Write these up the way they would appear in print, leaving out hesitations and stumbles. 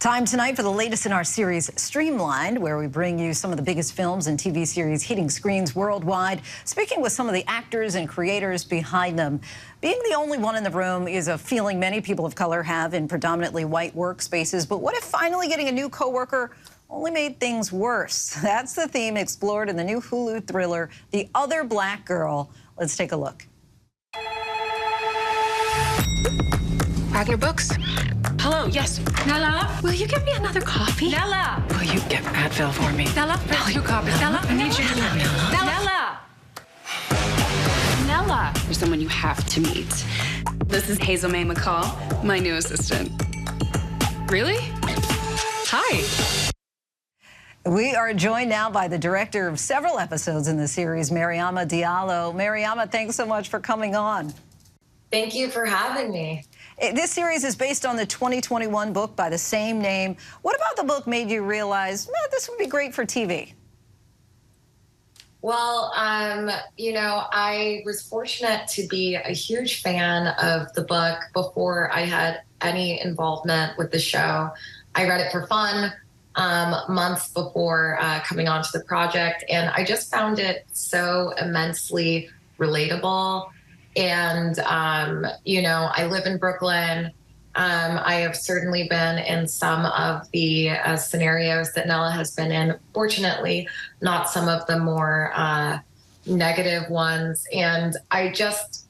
Time tonight for the latest in our series, Streamlined, where we bring you some of the biggest films and TV series hitting screens worldwide, speaking with some of the actors and creators behind them. Being the only one in the room is a feeling many people of color have in predominantly white workspaces. But what if finally getting a new coworker only made things worse? That's the theme explored in the new Hulu thriller, The Other Black Girl. Let's take a look. Wagner Books. Hello, yes. Nella, will you get me another coffee? Nella! Will you get Advil for me? Nella, Nella, you copies. Nella, I need you to Nella. Nella. There's someone you have to meet. This is Hazel May McCall, my new assistant. Really? Hi. We are joined now by the director of several episodes in the series, Mariama Diallo. Mariama, thanks so much for coming on. Thank you for having me. This series is based on the 2021 book by the same name. What about the book made you realize, this would be great for TV? Well, I was fortunate to be a huge fan of the book before I had any involvement with the show. I read it for fun months before coming onto the project, and I just found it so immensely relatable. And, I live in Brooklyn. I have certainly been in some of the scenarios that Nella has been in, fortunately, not some of the more negative ones. And I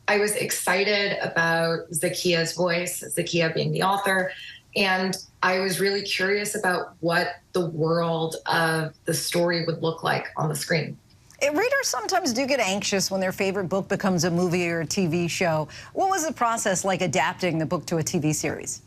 was excited about Zakiya's voice, Zakiya being the author. And I was really curious about what the world of the story would look like on the screen. Readers sometimes do get anxious when their favorite book becomes a movie or a TV show. What was the process like adapting the book to a TV series?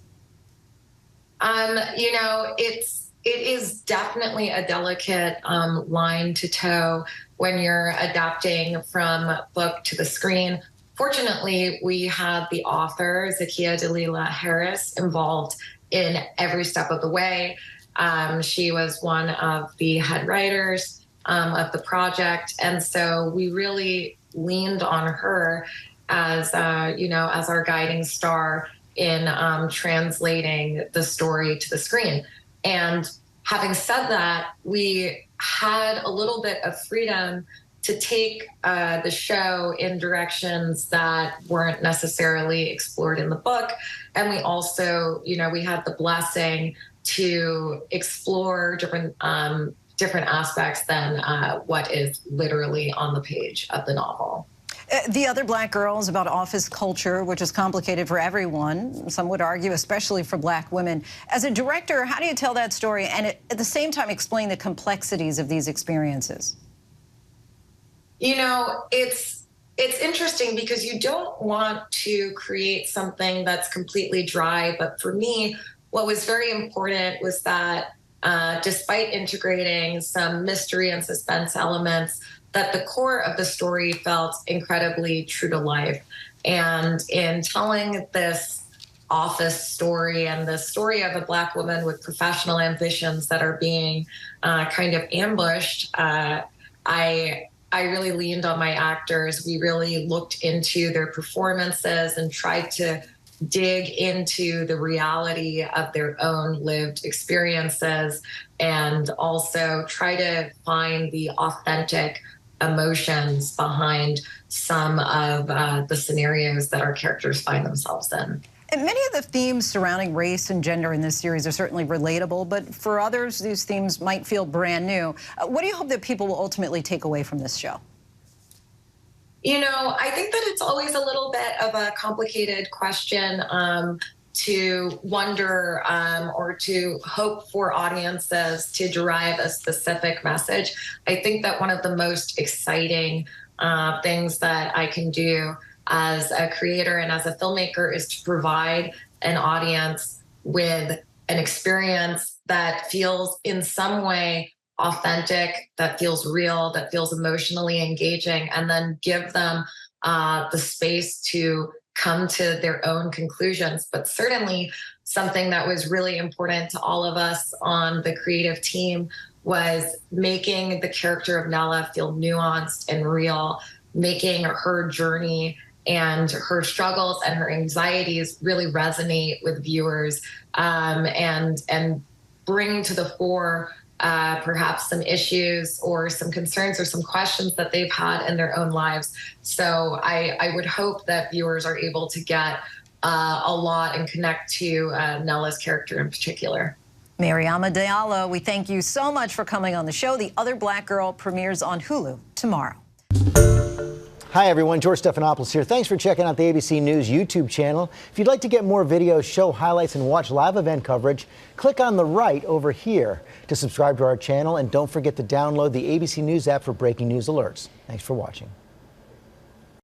It is definitely a delicate line to toe when you're adapting from book to the screen. Fortunately, we had the author, Zakiya Dalila Harris, involved in every step of the way. She was one of the head writers of the project. And so we really leaned on her as our guiding star in translating the story to the screen. And having said that, we had a little bit of freedom to take the show in directions that weren't necessarily explored in the book. And we also, we had the blessing to explore different aspects than what is literally on the page of the novel. The Other Black Girl is about office culture, which is complicated for everyone. Some would argue, especially for Black women. As a director, how do you tell that story and at the same time explain the complexities of these experiences? It's interesting because you don't want to create something that's completely dry. But for me, what was very important was that despite integrating some mystery and suspense elements, that the core of the story felt incredibly true to life. And in telling this office story and the story of a Black woman with professional ambitions that are being kind of ambushed, I really leaned on my actors. We really looked into their performances and tried to dig into the reality of their own lived experiences and also try to find the authentic emotions behind some of the scenarios that our characters find themselves in. And many of the themes surrounding race and gender in this series are certainly relatable, but for others, these themes might feel brand new. What do you hope that people will ultimately take away from this show? I think that it's always a little bit of a complicated question to wonder or to hope for audiences to derive a specific message. I think that one of the most exciting things that I can do as a creator and as a filmmaker is to provide an audience with an experience that feels in some way authentic, that feels real, that feels emotionally engaging, and then give them the space to come to their own conclusions. But certainly something that was really important to all of us on the creative team was making the character of Nella feel nuanced and real, making her journey and her struggles and her anxieties really resonate with viewers, and bring to the fore perhaps some issues or some concerns or some questions that they've had in their own lives. So I would hope that viewers are able to get a lot and connect to Nella's character in particular. Mariama Diallo, we thank you so much for coming on the show. The Other Black Girl premieres on Hulu tomorrow. Hi, everyone. George Stephanopoulos here. Thanks for checking out the ABC News YouTube channel. If you'd like to get more videos, show highlights, and watch live event coverage, click on the right over here to subscribe to our channel. And don't forget to download the ABC News app for breaking news alerts. Thanks for watching.